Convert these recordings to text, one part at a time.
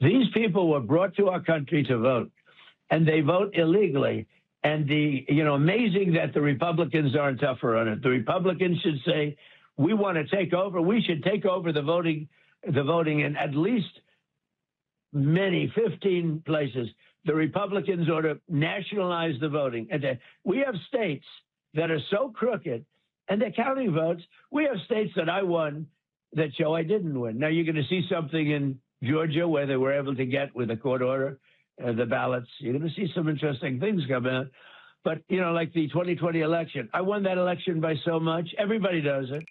These people were brought to our country to vote, and they vote illegally. And amazing that the Republicans aren't tougher on it. The Republicans should say, we want to take over. We should take over the voting in at least 15 places. The Republicans ought to nationalize the voting. And we have states that are so crooked, and they're counting votes. We have states that I won that show I didn't win. Now you're going to see something in Georgia where they were able to get, with a court order, the ballots. You're going to see some interesting things come out. But, like the 2020 election, I won that election by so much. Everybody does it.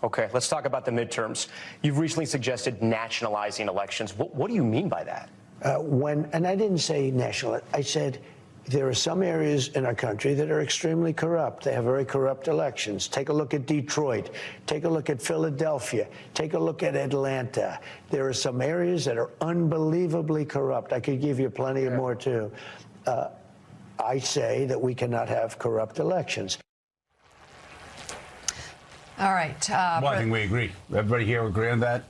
Okay, let's talk about the midterms. You've recently suggested nationalizing elections. What do you mean by that? And I didn't say national. I said there are some areas in our country that are extremely corrupt. They have very corrupt elections. Take a look at Detroit. Take a look at Philadelphia. Take a look at Atlanta. There are some areas that are unbelievably corrupt. I could give you plenty more, too. I say that we cannot have corrupt elections. All right. Well, I think we agree. Everybody here agree on that?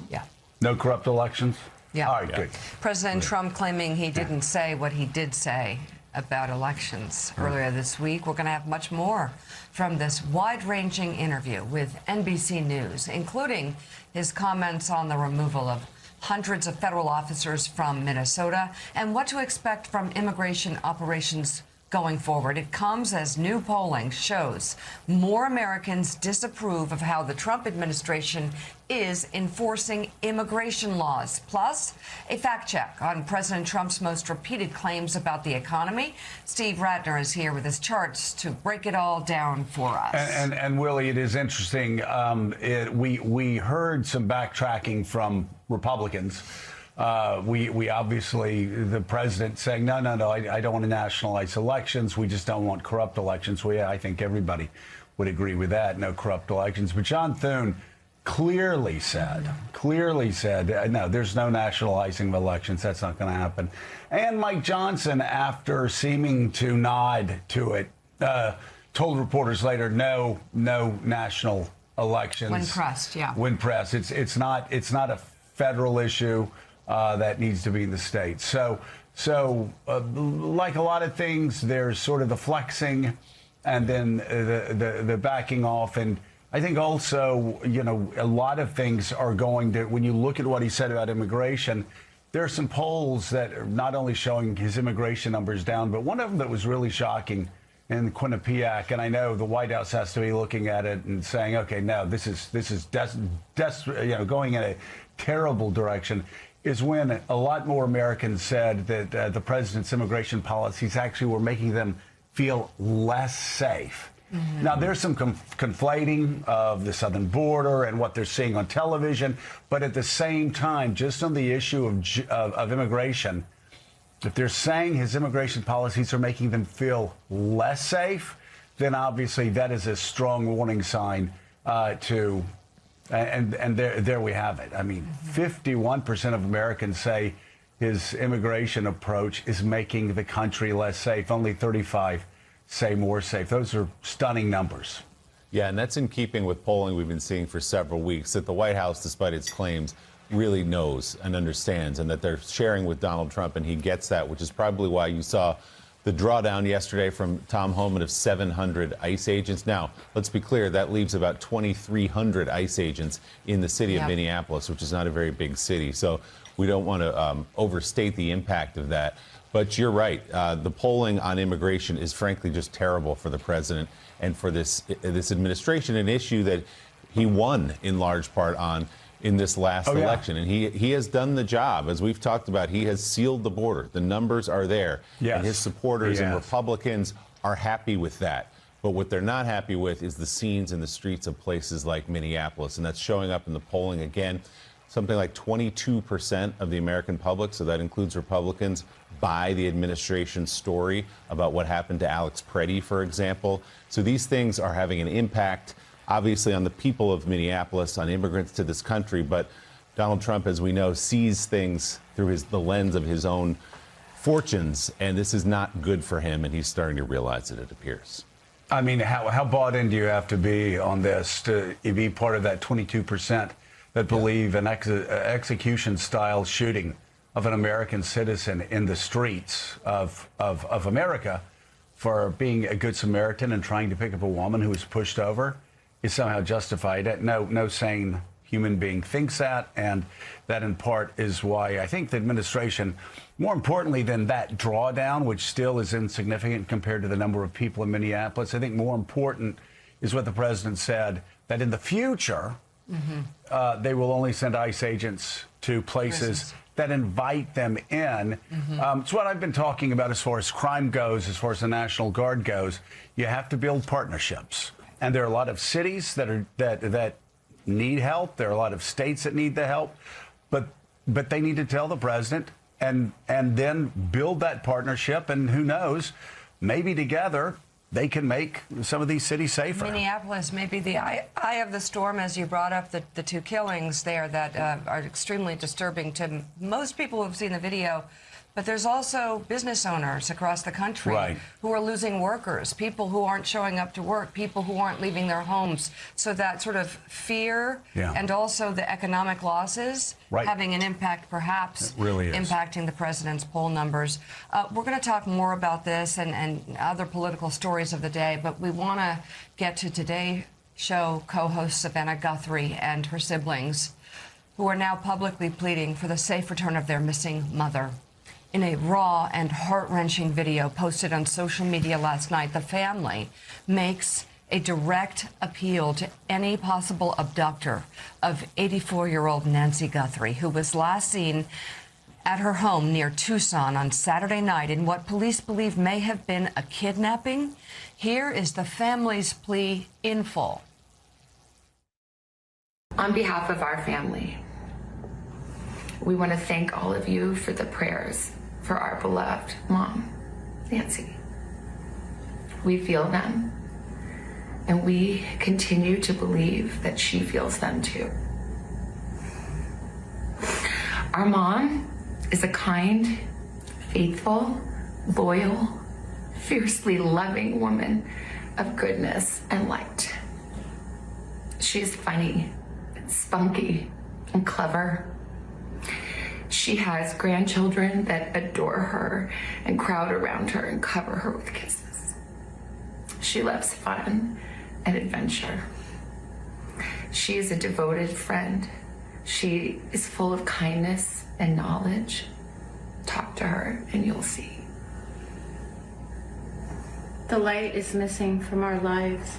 Yeah. No corrupt elections? Yeah. All right, good. President Trump claiming he didn't say what he did say about elections earlier this week. We're going to have much more from this wide-ranging interview with NBC News, including his comments on the removal of hundreds of federal officers from Minnesota and what to expect from immigration operations going forward. It comes as new polling shows more Americans disapprove of how the Trump administration is enforcing immigration laws. Plus, a fact check on President Trump's most repeated claims about the economy. Steve Ratner is here with his charts to break it all down for us. And Willie, it is interesting. We heard some backtracking from Republicans. We obviously, the president saying, no, I don't want to nationalize elections. We just don't want corrupt elections. Well, yeah, I think everybody would agree with that. No corrupt elections. But John Thune clearly said, no, there's no nationalizing of elections. That's not going to happen. And Mike Johnson, after seeming to nod to it, told reporters later, no national elections. When pressed, yeah. When pressed. It's not a federal issue. That needs to be in the states. So like a lot of things, there's sort of the flexing and then the backing off. And I think also, a lot of things are going to, when you look at what he said about immigration, there are some polls that are not only showing his immigration numbers down, but one of them that was really shocking in Quinnipiac, and I know the White House has to be looking at it and saying, okay, no, this is going in a terrible direction, is when a lot more Americans said that the president's immigration policies actually were making them feel less safe. Mm-hmm. Now, there's some conflating of the southern border and what they're seeing on television, but at the same time, just on the issue of immigration, if they're saying his immigration policies are making them feel less safe, then obviously that is a strong warning sign and there we have it. I mean, 51% of Americans say his immigration approach is making the country less safe. Only 35 say more safe. Those are stunning numbers. Yeah, and that's in keeping with polling we've been seeing for several weeks, that the White House, despite its claims, really knows and understands, and that they're sharing with Donald Trump, and he gets that, which is probably why you saw the drawdown yesterday from Tom Homan of 700 ICE agents. Now, let's be clear, that leaves about 2,300 ICE agents in the city of Minneapolis, which is not a very big city. So we don't want to overstate the impact of that. But you're right. The polling on immigration is frankly just terrible for the president and for this administration, an issue that he won in large part on in this last election. And he has done the job. As we've talked about, he has sealed the border. The numbers are there. Yes. And his supporters and Republicans are happy with that. But what they're not happy with is the scenes in the streets of places like Minneapolis. And that's showing up in the polling again. Something like 22% of the American public, so that includes Republicans, buy the administration's story about what happened to Alex Preddy, for example. So these things are having an impact, obviously, on the people of Minneapolis, on immigrants to this country. But Donald Trump, as we know, sees things through the lens of his own fortunes. And this is not good for him. And he's starting to realize it appears. I mean, how bought in do you have to be on this to be part of that 22% that believe an execution-style shooting of an American citizen in the streets of America for being a good Samaritan and trying to pick up a woman who was pushed over is somehow justified. No sane human being thinks that, and that in part is why I think the administration, more importantly than that drawdown, which still is insignificant compared to the number of people in Minneapolis, I think more important is what the president said, that in the future, they will only send ICE agents to places that invite them in. It's what I've been talking about as far as crime goes, as far as the National Guard goes. You have to build partnerships. And there are a lot of cities that need help. There are a lot of states that need the help. But they need to tell the president and then build that partnership. And who knows, maybe together they can make some of these cities safer. Minneapolis may be the eye of the storm, as you brought up the two killings there that are extremely disturbing to most people who've seen the video. But there's also business owners across the country who are losing workers, people who aren't showing up to work, people who aren't leaving their homes. So that sort of fear and also the economic losses having an impact, perhaps impacting the president's poll numbers. We're going to talk more about this and other political stories of the day, but we want to get to today's show co-host Savannah Guthrie and her siblings, who are now publicly pleading for the safe return of their missing mother. In a raw and heart-wrenching video posted on social media last night, the family makes a direct appeal to any possible abductor of 84-year-old Nancy Guthrie, who was last seen at her home near Tucson on Saturday night in what police believe may have been a kidnapping. Here is the family's plea in full. On behalf of our family, we want to thank all of you for the prayers for our beloved mom, Nancy. We feel them, and we continue to believe that she feels them too. Our mom is a kind, faithful, loyal, fiercely loving woman of goodness and light. She's funny, spunky, and clever. She has grandchildren that adore her and crowd around her and cover her with kisses. She loves fun and adventure. She is a devoted friend. She is full of kindness and knowledge. Talk to her and you'll see. The light is missing from our lives.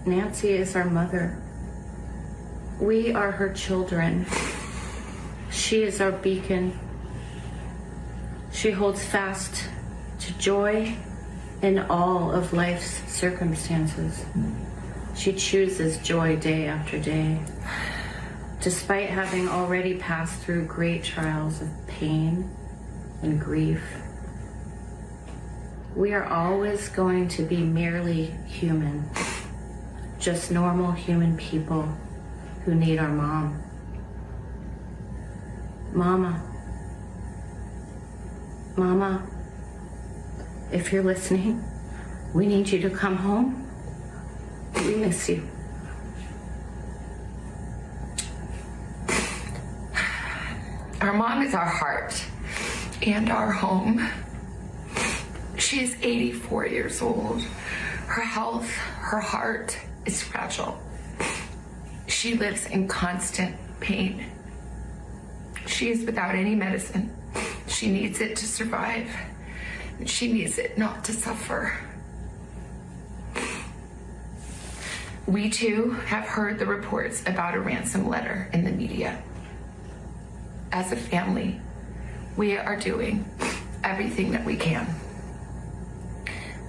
Nancy is our mother. We are her children. She is our beacon. She holds fast to joy in all of life's circumstances. She chooses joy day after day. Despite having already passed through great trials of pain and grief, we are always going to be merely human, just normal human people who need our mom. Mama, if you're listening, we need you to come home. We miss you. Our mom is our heart and our home. She is 84 years old. Her health, her heart is fragile. She lives in constant pain. She is without any medicine. She needs it to survive. She needs it not to suffer. We too have heard the reports about a ransom letter in the media. As a family, we are doing everything that we can.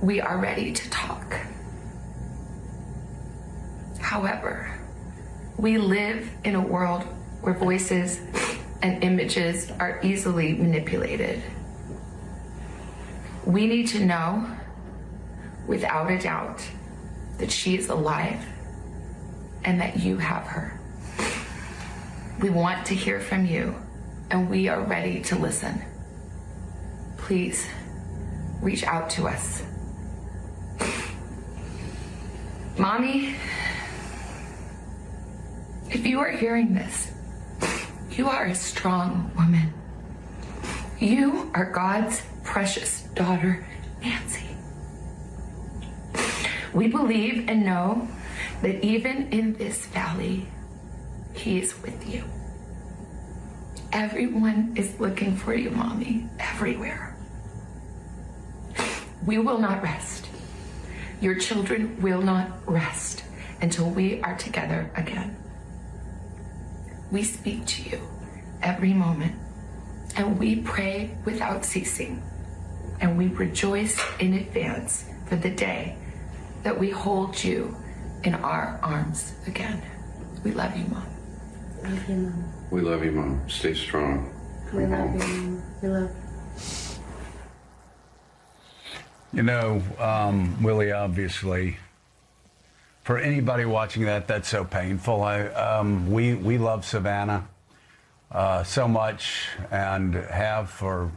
We are ready to talk. However, we live in a world where voices and images are easily manipulated. We need to know, without a doubt, that she is alive and that you have her. We want to hear from you, and we are ready to listen. Please reach out to us. If you are hearing this, you are a strong woman. You are God's precious daughter, Nancy. We believe and know that even in this valley, He is with you. Everyone is looking for you, Mommy, everywhere. We will not rest. Your children will not rest until we are together again. We speak to you every moment, and we pray without ceasing, and we rejoice in advance for the day that we hold you in our arms again. We love you, Mom. Love you, Mom. We love you, Mom. Stay strong. We love you, Mom. We love you. You know, Willie, obviously, for anybody watching that, that's so painful. We love Savannah so much, and have for a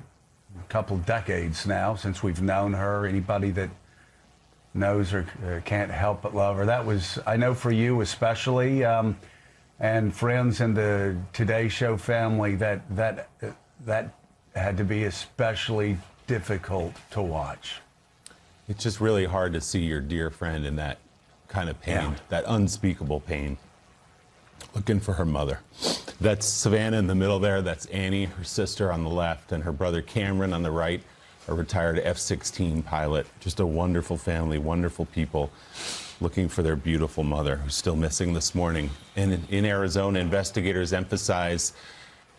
couple decades now since we've known her. Anybody that knows her can't help but love her. That was, I know for you especially, and friends in the Today Show family, that had to be especially difficult to watch. It's just really hard to see your dear friend in that kind of pain, that unspeakable pain, looking for her mother. That's Savannah in the middle there. That's Annie, her sister, on the left, and her brother Cameron on the right, a retired F-16 pilot. Just a wonderful family, wonderful people looking for their beautiful mother, who's still missing this morning. And in Arizona, investigators emphasize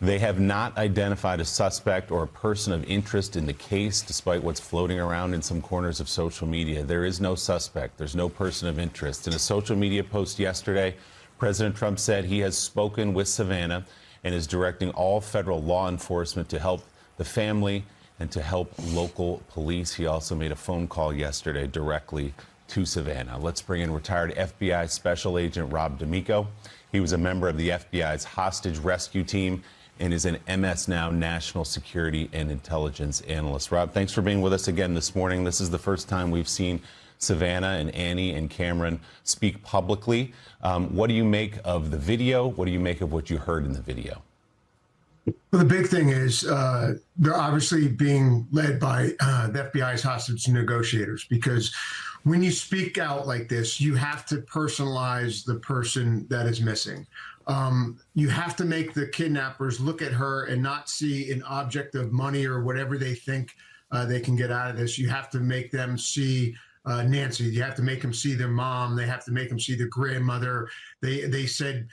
they have not identified a suspect or a person of interest in the case, despite what's floating around in some corners of social media. There is no suspect. There's no person of interest. In a social media post yesterday, President Trump said he has spoken with Savannah and is directing all federal law enforcement to help the family and to help local police. He also made a phone call yesterday directly to Savannah. Let's bring in retired FBI Special Agent Rob D'Amico. He was a member of the FBI's hostage rescue team and is an MS Now National Security and Intelligence Analyst. Rob, thanks for being with us again this morning. This is the first time we've seen Savannah and Annie and Cameron speak publicly. What do you make of the video? What do you make of what you heard in the video? Well, the big thing is they're obviously being led by the FBI's hostage negotiators, because when you speak out like this, you have to personalize the person that is missing. You have to make the kidnappers look at her and not see an object of money or whatever they think they can get out of this. You have to make them see Nancy. You have to make them see their mom. They have to make them see their grandmother. They said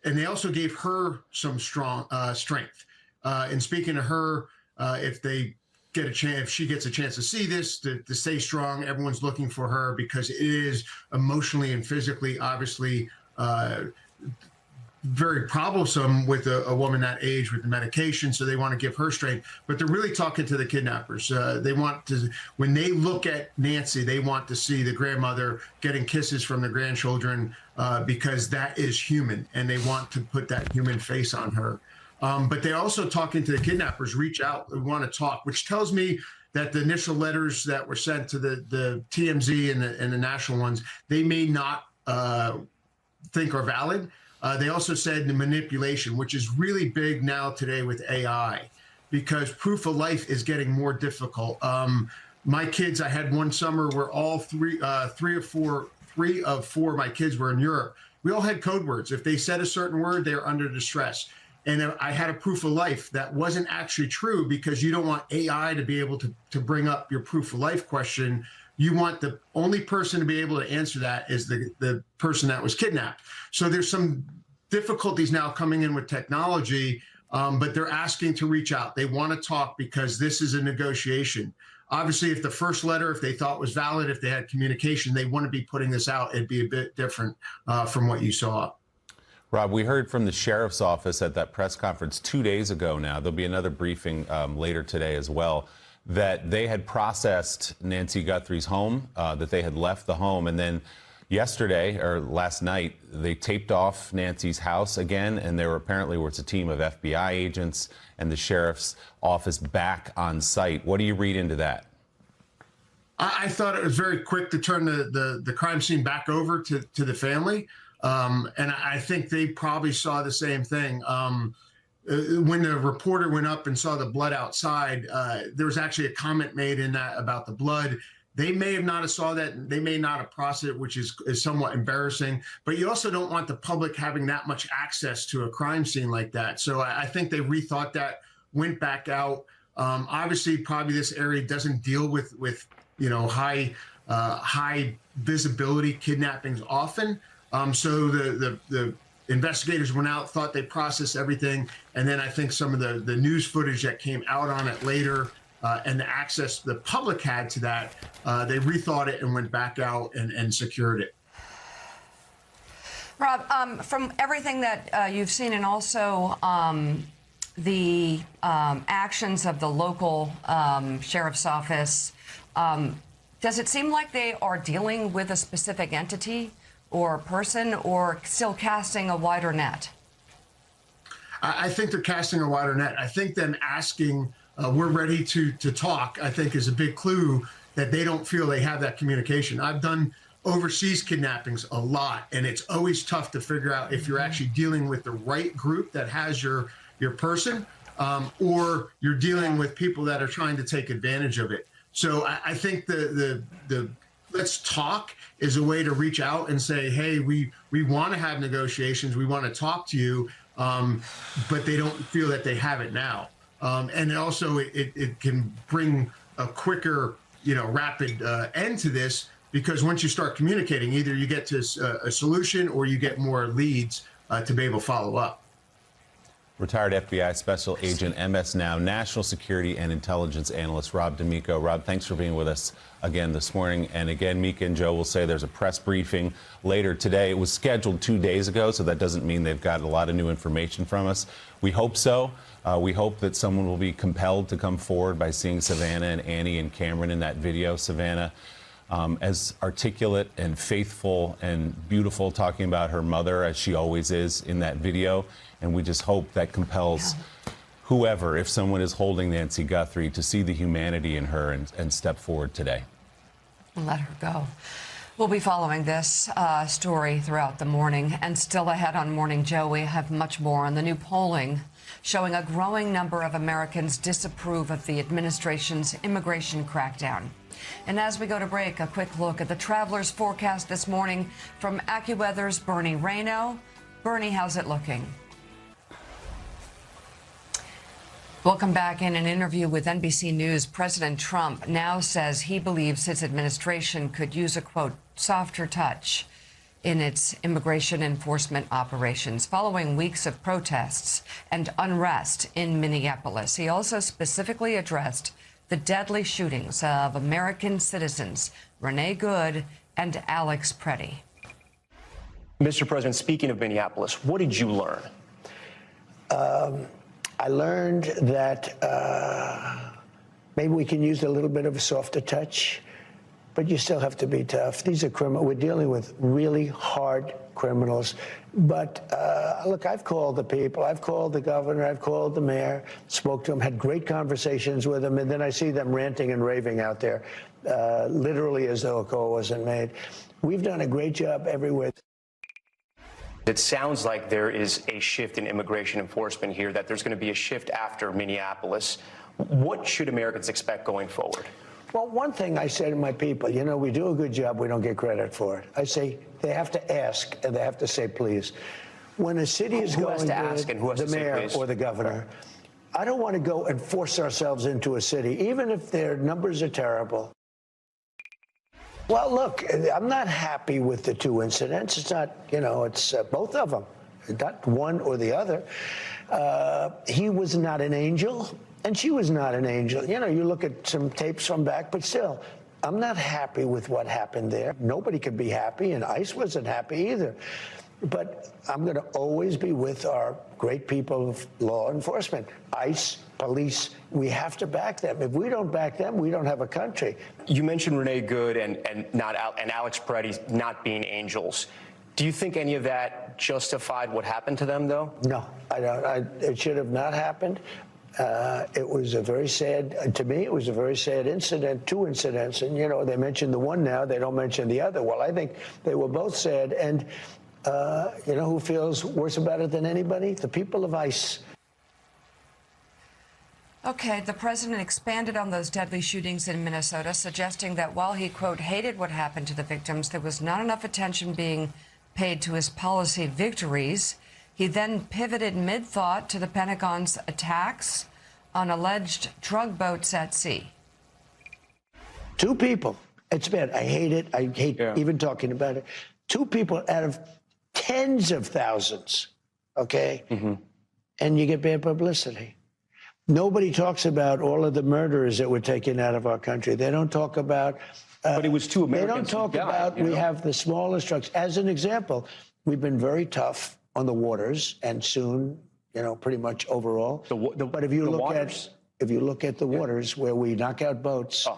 and they also gave her some strong strength. And speaking to her, if they get a chance, if she gets a chance to see this, to stay strong, everyone's looking for her, because it is emotionally and physically, obviously, very troublesome with a woman that age with the medication. So they want to give her strength, but they're really talking to the kidnappers. They want to, when they look at Nancy, they want to see the grandmother getting kisses from the grandchildren, because that is human, and they want to put that human face on her. But they're also talking to the kidnappers, reach out, they want to talk, which tells me that the initial letters that were sent to the TMZ and the national ones, they may not think are valid. They also said the manipulation, which is really big now today with AI, because proof of life is getting more difficult. My kids, I had one summer where all three of four of my kids were in Europe. We all had code words. If they said a certain word, they were under distress. And I had a proof of life that wasn't actually true, because you don't want AI to be able to bring up your proof of life question. You want the only person to be able to answer that is the person that was kidnapped. So there's some difficulties now coming in with technology, but they're asking to reach out. They want to talk, because this is a negotiation. Obviously, if the first letter, if they thought was valid, if they had communication, they wouldn't be putting this out. It'd be a bit different from what you saw. Rob, we heard from the sheriff's office at that press conference 2 days ago now. There'll be another briefing later today as well, that they had processed Nancy Guthrie's home, that they had left the home, and then yesterday or last night they taped off Nancy's house again, and there was a team of FBI agents and the sheriff's office back on site. What do you read into that? I thought it was very quick to turn the crime scene back over to the family. And I think they probably saw the same thing. When the reporter went up and saw the blood outside, there was actually a comment made in that about the blood. They may have not have saw that. They may not have processed it, which is somewhat embarrassing. But you also don't want the public having that much access to a crime scene like that. So I think they rethought that, went back out. Obviously, probably this area doesn't deal with high visibility kidnappings often. So the investigators went out, thought they processed everything, and then I think some of the news footage that came out on it later and the access the public had to that, they rethought it and went back out and secured it. Rob, from everything that you've seen and also the actions of the local sheriff's office, does it seem like they are dealing with a specific entity or person, or still casting a wider net? I think they're casting a wider net. I think them asking, we're ready to talk, I think is a big clue that they don't feel they have that communication. I've done overseas kidnappings a lot, and it's always tough to figure out if you're actually dealing with the right group that has your person, or you're dealing with people that are trying to take advantage of it. So I think the let's talk is a way to reach out and say, hey, we want to have negotiations, we want to talk to you, but they don't feel that they have it now. And also it can bring a quicker, rapid end to this, because once you start communicating, either you get to a solution or you get more leads to be able to follow up. Retired FBI Special Agent, MS Now, National Security and Intelligence Analyst Rob D'Amico. Rob, thanks for being with us again this morning. And again, Mika and Joe will say there's a press briefing later today. It was scheduled 2 days ago, so that doesn't mean they've got a lot of new information from us. We hope so. We hope that someone will be compelled to come forward by seeing Savannah and Annie and Cameron in that video. Savannah, as articulate and faithful and beautiful, talking about her mother, as she always is in that video. And we just hope that compels whoever, if someone is holding Nancy Guthrie, to see the humanity in her and step forward today. Let her go. We'll be following this story throughout the morning. And still ahead on Morning Joe, we have much more on the new polling showing a growing number of Americans disapprove of the administration's immigration crackdown. And as we go to break, a quick look at the traveler's forecast this morning from AccuWeather's Bernie Rayno. Bernie, how's it looking? Welcome back. In an interview with NBC News, President Trump now says he believes his administration could use a, quote, softer touch in its immigration enforcement operations following weeks of protests and unrest in Minneapolis. He also specifically addressed the deadly shootings of American citizens Renee Good and Alex Preddy. Mr. President, speaking of Minneapolis, what did you learn? I learned that maybe we can use a little bit of a softer touch, but you still have to be tough. These are criminals. We're dealing with really hard criminals. But look, I've called the people. I've called the governor. I've called the mayor, spoke to them, had great conversations with them, and then I see them ranting and raving out there, literally as though a call wasn't made. We've done a great job everywhere. It sounds like there is a shift in immigration enforcement here, that there's going to be a shift after Minneapolis. What should Americans expect going forward? Well, one thing I say to my people, we do a good job, we don't get credit for it. I say they have to ask and they have to say please. When a city is going to ask and who has the mayor or the governor, I don't want to go and force ourselves into a city, even if their numbers are terrible. Well, look, I'm not happy with the two incidents. It's not, it's both of them, not one or the other. He was not an angel, and she was not an angel. You look at some tapes from back, but still, I'm not happy with what happened there. Nobody could be happy, and ICE wasn't happy either. But I'm going to always be with our great people of law enforcement, ICE, police. We have to back them. If we don't back them, we don't have a country. You mentioned Renee Good and Alex Preddy not being angels. Do you think any of that justified what happened to them, though? No, I don't. It should have not happened. It was a very sad, to me, it was a very sad incident, two incidents. And, they mention the one now, they don't mention the other. Well, I think they were both sad. And You know who feels worse about it than anybody? The people of ICE. Okay, the president expanded on those deadly shootings in Minnesota, suggesting that while he, quote, hated what happened to the victims, there was not enough attention being paid to his policy victories. He then pivoted mid-thought to the Pentagon's attacks on alleged drug boats at sea. 2 people. It's bad. I hate it. I hate even talking about it. 2 people out of tens of thousands, okay? And you get bad publicity. Nobody talks about all of the murderers that were taken out of our country. They don't talk about... but it was 2 Americans. They don't talk about we have the smallest trucks. As an example, we've been very tough on the waters, and soon, you know, pretty much overall. But if you look at the waters where we knock out boats,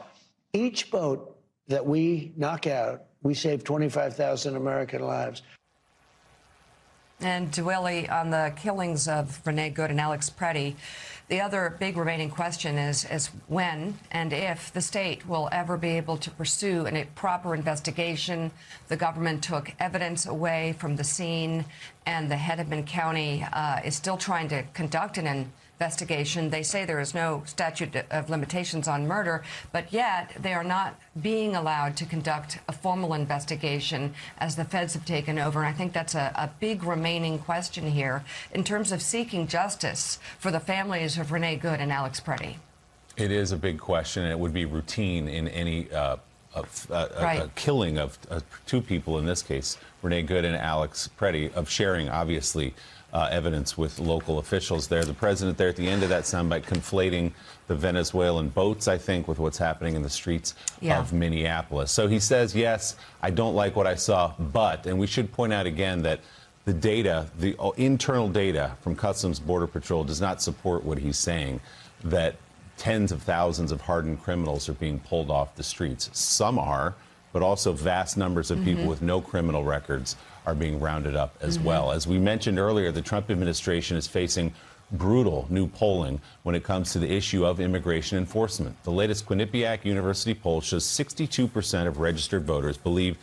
each boat that we knock out, we save 25,000 American lives. And Dueli, on the killings of Renee Good and Alex Preddy, the other big remaining question is when and if the state will ever be able to pursue a proper investigation. The government took evidence away from the scene, and the Hennepin County is still trying to conduct an investigation. They say there is no statute of limitations on murder, but yet they are not being allowed to conduct a formal investigation as the feds have taken over. And I think that's a big remaining question here in terms of seeking justice for the families of Renee Good and Alex Preddy. It is a big question, and it would be routine in any killing of 2 people, in this case, Renee Good and Alex Preddy, of sharing, obviously, evidence with local officials there. The president there at the end of that soundbite conflating the Venezuelan boats, I think, with what's happening in the streets of Minneapolis. So he says, yes, I don't like what I saw, but, and we should point out again that the data, the internal data from Customs Border Patrol does not support what he's saying, that tens of thousands of hardened criminals are being pulled off the streets. Some are, but also vast numbers of people with no criminal records are being rounded up as well. As we mentioned earlier, the Trump administration is facing brutal new polling when it comes to the issue of immigration enforcement. The latest Quinnipiac University poll shows 62% of registered voters believe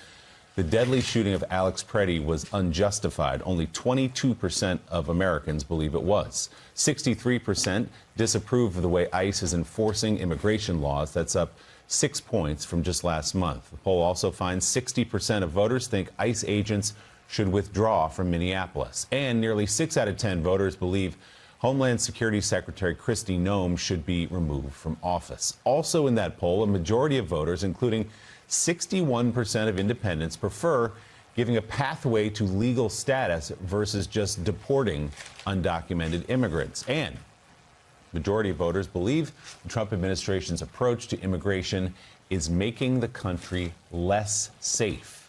the deadly shooting of Alex Preddy was unjustified. Only 22% of Americans believe it was. 63% disapprove of the way ICE is enforcing immigration laws. That's up 6 points from just last month. The poll also finds 60% of voters think ICE agents should withdraw from Minneapolis. And nearly 6 out of 10 voters believe Homeland Security Secretary Kristi Noem should be removed from office. Also in that poll, a majority of voters, including 61% of independents, prefer giving a pathway to legal status versus just deporting undocumented immigrants. And majority of voters believe the Trump administration's approach to immigration is making the country less safe.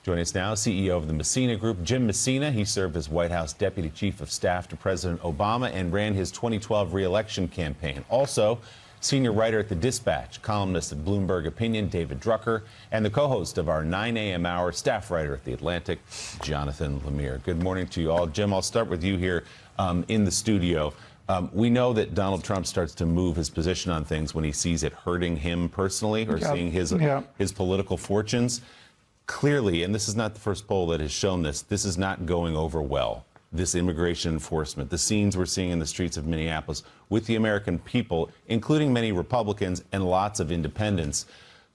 Joining us now, CEO of the Messina Group, Jim Messina. He served as White House Deputy Chief of Staff to President Obama and ran his 2012 re-election campaign. Also, senior writer at The Dispatch, columnist at Bloomberg Opinion, David Drucker, and the co-host of our 9 a.m. hour, staff writer at The Atlantic, Jonathan Lemire. Good morning to you all. Jim, I'll start with you here in the studio. We know that Donald Trump starts to move his position on things when he sees it hurting him personally or seeing his political fortunes. Clearly, and this is not the first poll that has shown this is not going over well. This immigration enforcement, the scenes we're seeing in the streets of Minneapolis with the American people, including many Republicans and lots of independents.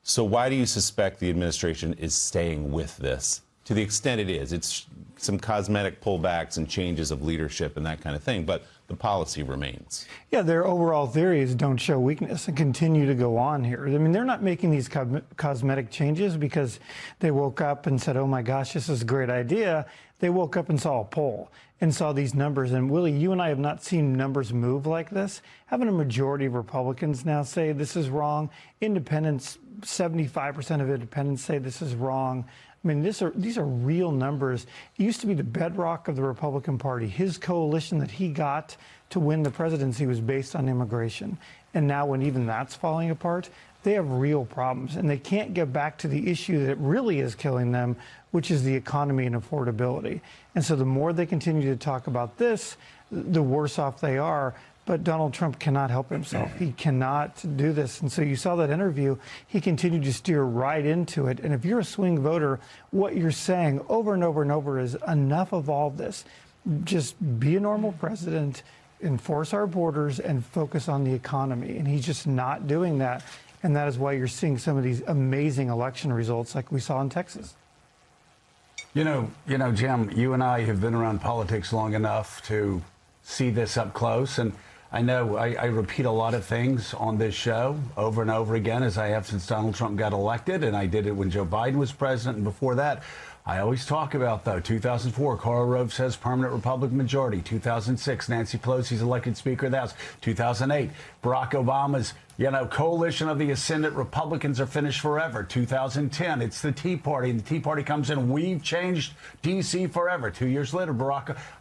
So why do you suspect the administration is staying with this? To the extent it is, it's some cosmetic pullbacks and changes of leadership and that kind of thing, but the policy remains. Yeah, their overall theories don't show weakness and continue to go on here. I mean, they're not making these cosmetic changes because they woke up and said, oh my gosh, this is a great idea. They woke up and saw a poll and saw these numbers. And Willie, you and I have not seen numbers move like this. Having a majority of Republicans now say this is wrong. Independents, 75% of independents say this is wrong. I mean, these are real numbers. It used to be the bedrock of the Republican Party. His coalition that he got to win the presidency was based on immigration. And now when even that's falling apart, they have real problems. And they can't get back to the issue that really is killing them, which is the economy and affordability. And so the more they continue to talk about this, the worse off they are. But Donald Trump cannot help himself. He cannot do this. And so you saw that interview. He continued to steer right into it. And if you're a swing voter, what you're saying over and over and over is enough of all this. Just be a normal president, enforce our borders, and focus on the economy. And he's just not doing that. And that is why you're seeing some of these amazing election results like we saw in Texas. You know, Jim, you and I have been around politics long enough to see this up close. And I know I repeat a lot of things on this show over and over again, as I have since Donald Trump got elected, and I did it when Joe Biden was president, and before that. I always talk about, though, 2004, Karl Rove says permanent Republican majority. 2006, Nancy Pelosi's elected Speaker of the House. 2008, Barack Obama's, coalition of the ascendant Republicans are finished forever. 2010, it's the Tea Party, and the Tea Party comes in, we've changed D.C. forever. 2 years later,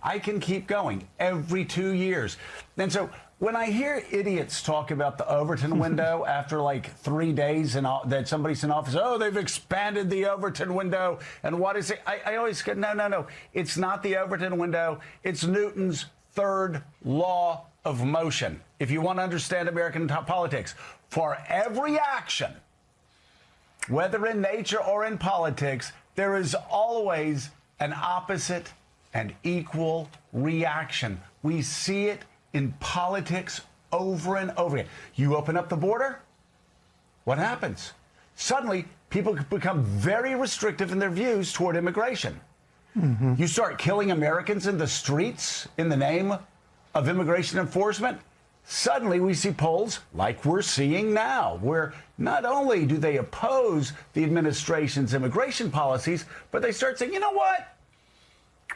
I can keep going every 2 years. And so when I hear idiots talk about the Overton window after like 3 days and that somebody's in office, oh, they've expanded the Overton window. And what is it? I always go, no. It's not the Overton window. It's Newton's third law of motion. If you want to understand American politics, for every action, whether in nature or in politics, there is always an opposite and equal reaction. We see it in politics over and over again. You open up the border, what happens? Suddenly, people become very restrictive in their views toward immigration. Mm-hmm. You start killing Americans in the streets in the name of immigration enforcement. Suddenly, we see polls like we're seeing now, where not only do they oppose the administration's immigration policies, but they start saying, you know what?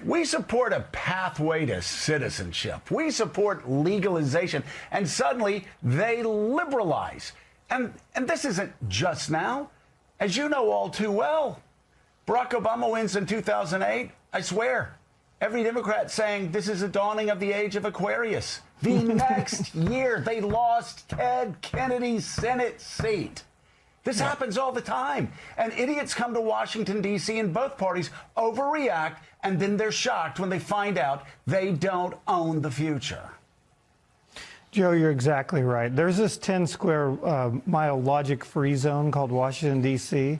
We support a pathway to citizenship. We support legalization. And suddenly they liberalize. And this isn't just now. As you know all too well, Barack Obama wins in 2008. I swear, every Democrat saying this is a dawning of the age of Aquarius. The next year, they lost Ted Kennedy's Senate seat. This happens all the time. And idiots come to Washington, D.C., and both parties overreact, and then they're shocked when they find out they don't own the future. Joe, you're exactly right. There's this 10-square-mile logic-free zone called Washington, D.C.,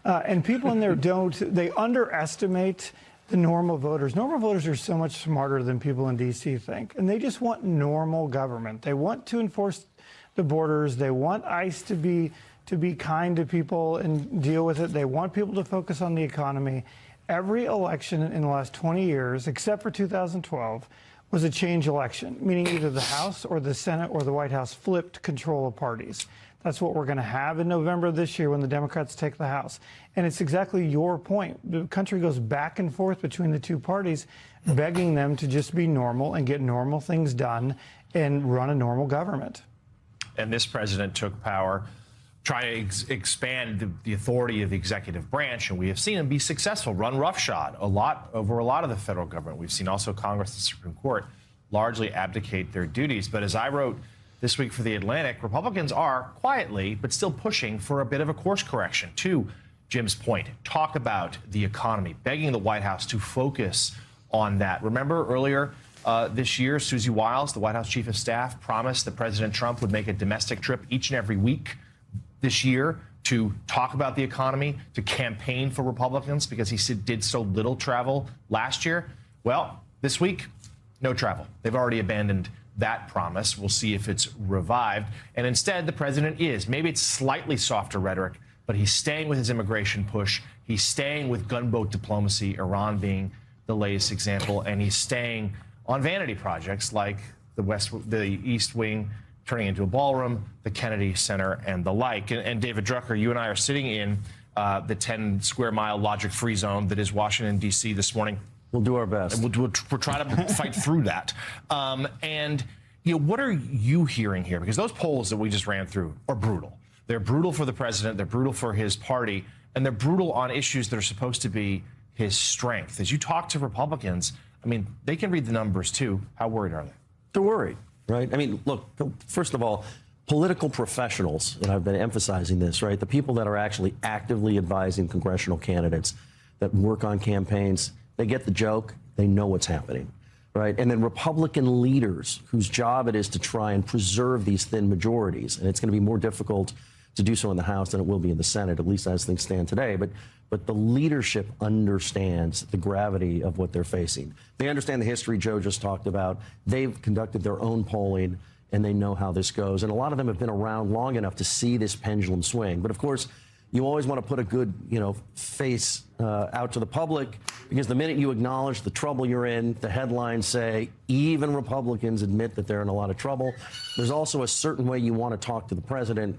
and people in there they underestimate the normal voters. Normal voters are so much smarter than people in D.C. think, and they just want normal government. They want to enforce the borders. They want ICE to be kind to people and deal with it. They want people to focus on the economy. Every election in the last 20 years, except for 2012, was a change election, meaning either the House or the Senate or the White House flipped control of parties. That's what we're going to have in November this year when the Democrats take the House. And it's exactly your point. The country goes back and forth between the two parties, begging them to just be normal and get normal things done and run a normal government. And this president took power trying to expand the authority of the executive branch, and we have seen him be successful, run roughshod over a lot of the federal government. We've seen also Congress and the Supreme Court largely abdicate their duties. But as I wrote this week for The Atlantic, Republicans are quietly but still pushing for a bit of a course correction. To Jim's point, talk about the economy, begging the White House to focus on that. Remember earlier this year, Susie Wiles, the White House chief of staff, promised that President Trump would make a domestic trip each and every week this year to talk about the economy, to campaign for Republicans because he did so little travel last year. Well, this week, no travel. They've already abandoned that promise. We'll see if it's revived. And instead, the president maybe it's slightly softer rhetoric, but he's staying with his immigration push. He's staying with gunboat diplomacy, Iran being the latest example, and he's staying on vanity projects like the East Wing turning into a ballroom, the Kennedy Center, and the like. And David Drucker, you and I are sitting in the 10-square-mile logic-free zone that is Washington, D.C. this morning. We'll do our best. We'll try to fight through that. And what are you hearing here? Because those polls that we just ran through are brutal. They're brutal for the president. They're brutal for his party. And they're brutal on issues that are supposed to be his strength. As you talk to Republicans, I mean, they can read the numbers, too. How worried are they? They're worried. Right? I mean, look, first of all, political professionals, and I've been emphasizing this, right? The people that are actually actively advising congressional candidates that work on campaigns, they get the joke. They know what's happening. right? And then Republican leaders whose job it is to try and preserve these thin majorities. And it's going to be more difficult to do so in the House than it will be in the Senate, at least as things stand today. But the leadership understands the gravity of what they're facing. They understand the history Joe just talked about. They've conducted their own polling, and they know how this goes. And a lot of them have been around long enough to see this pendulum swing. But of course, you always want to put a good, face out to the public, because the minute you acknowledge the trouble you're in, the headlines say even Republicans admit that they're in a lot of trouble. There's also a certain way you want to talk to the president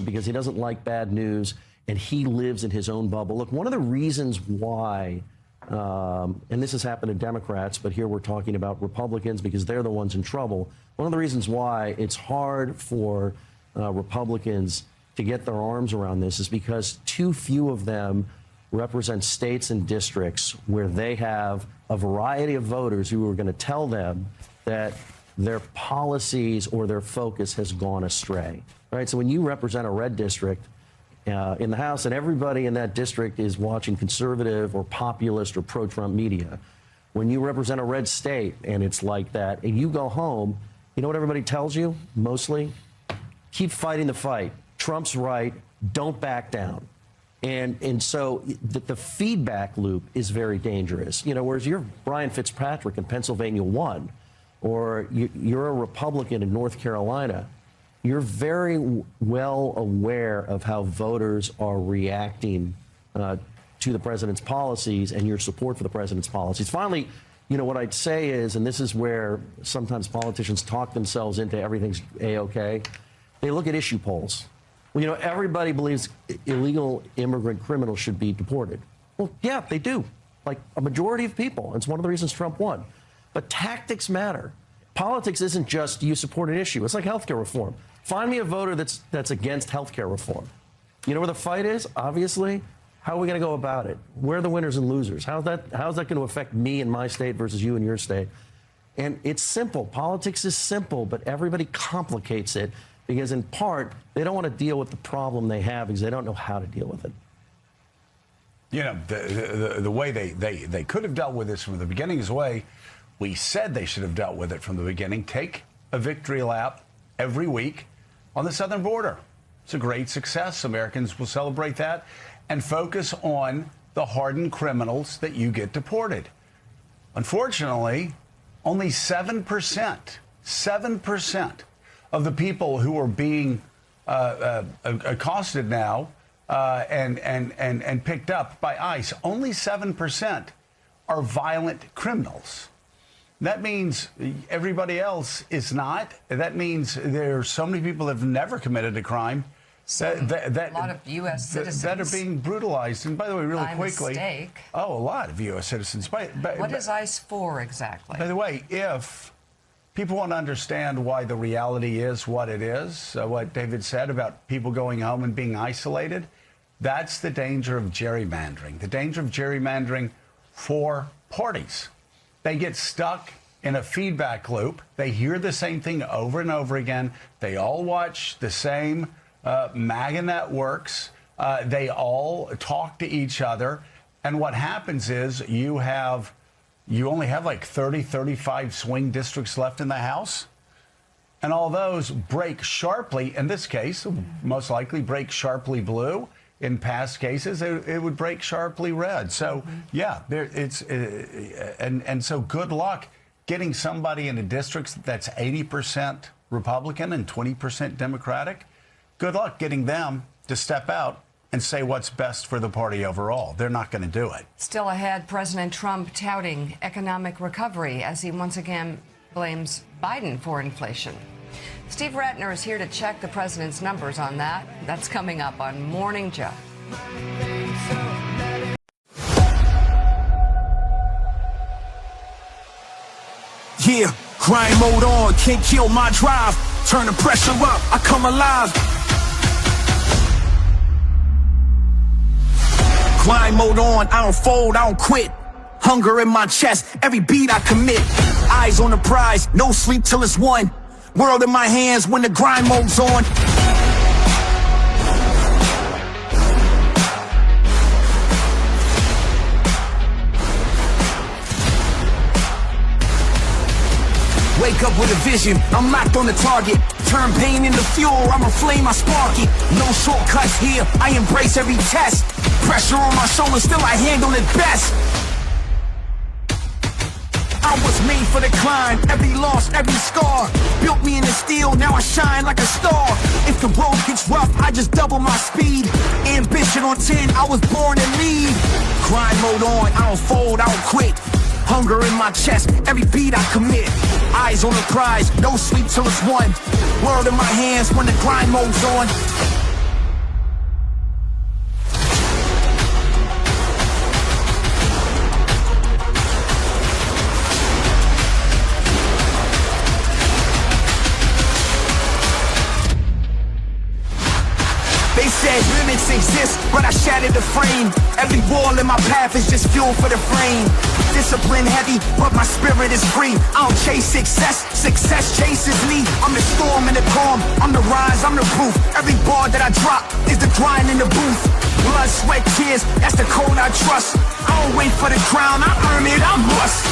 because he doesn't like bad news, and he lives in his own bubble. Look, one of the reasons why, and this has happened to Democrats, but here we're talking about Republicans because they're the ones in trouble. One of the reasons why it's hard for Republicans to get their arms around this is because too few of them represent states and districts where they have a variety of voters who are going to tell them that their policies or their focus has gone astray, right? So when you represent a red district in the House and everybody in that district is watching conservative or populist or pro-Trump media, when you represent a red state and it's like that, and you go home, you know what everybody tells you mostly? Keep fighting the fight. Trump's right. Don't back down. And so the feedback loop is very dangerous. Whereas you're Brian Fitzpatrick in Pennsylvania 1, or you're a Republican in North Carolina, you're very well aware of how voters are reacting to the president's policies and your support for the president's policies. Finally, what I'd say is, and this is where sometimes politicians talk themselves into everything's A-OK, they look at issue polls. Well, everybody believes illegal immigrant criminals should be deported. Well, yeah, they do. Like a majority of people. It's one of the reasons Trump won. But tactics matter. Politics isn't just you support an issue. It's like healthcare reform. Find me a voter that's against healthcare reform. You know where the fight is? Obviously. How are we going to go about it? Where are the winners and losers? How's that going to affect me in my state versus you in your state? And it's simple. Politics is simple, but everybody complicates it because, in part, they don't want to deal with the problem they have because they don't know how to deal with it. The way they could have dealt with this from the beginning is the way we said they should have dealt with it from the beginning. Take a victory lap every week on the southern border. It's a great success. Americans will celebrate that and focus on the hardened criminals that you get deported. Unfortunately, only 7% of the people who are being accosted now and picked up by ICE, only 7% are violent criminals. That means everybody else is not. That means there are so many people that have never committed a crime. A lot of U.S. citizens that are being brutalized. And by the way, really by quickly, mistake. a lot of U.S. citizens. What is ICE for exactly? By the way, if people want to understand why the reality is what it is, what David said about people going home and being isolated, that's the danger of gerrymandering. The danger of gerrymandering for parties. They get stuck in a feedback loop. They hear the same thing over and over again. They all watch the same MAGA networks. They all talk to each other. And what happens is you only have like 30, 35 swing districts left in the House. And all those break sharply. In this case, most likely break sharply blue. In past cases, it would break sharply red. So, yeah, so good luck getting somebody in a district that's 80% Republican and 20% Democratic. Good luck getting them to step out and say what's best for the party overall. They're not going to do it. Still ahead, President Trump touting economic recovery as he once again blames Biden for inflation. Steve Ratner is here to check the president's numbers on that. That's coming up on Morning Joe. Yeah, grind mode on, can't kill my drive. Turn the pressure up, I come alive. Grind mode on, I don't fold, I don't quit. Hunger in my chest, every beat I commit. Eyes on the prize, no sleep till it's won. World in my hands when the grind mode's on. Wake up with a vision, I'm locked on the target. Turn pain into fuel, I'm a flame, I spark it. No shortcuts here, I embrace every test. Pressure on my shoulders, still I handle it best. I was made for the climb, every loss, every scar. Built me in the steel, now I shine like a star. If the road gets rough, I just double my speed. Ambition on 10, I was born to lead. Grind mode on, I don't fold, I don't quit. Hunger in my chest, every beat I commit. Eyes on the prize, no sleep till it's won. World in my hands when the grind mode's on. They said limits exist, but I shattered the frame. Every wall in my path is just fuel for the frame. Discipline heavy, but my spirit is free. I don't chase success, success chases me. I'm the storm and the calm, I'm the rise, I'm the proof. Every bar that I drop is the grind in the booth. Blood, sweat, tears, that's the code I trust. I don't wait for the crown, I earn it, I must.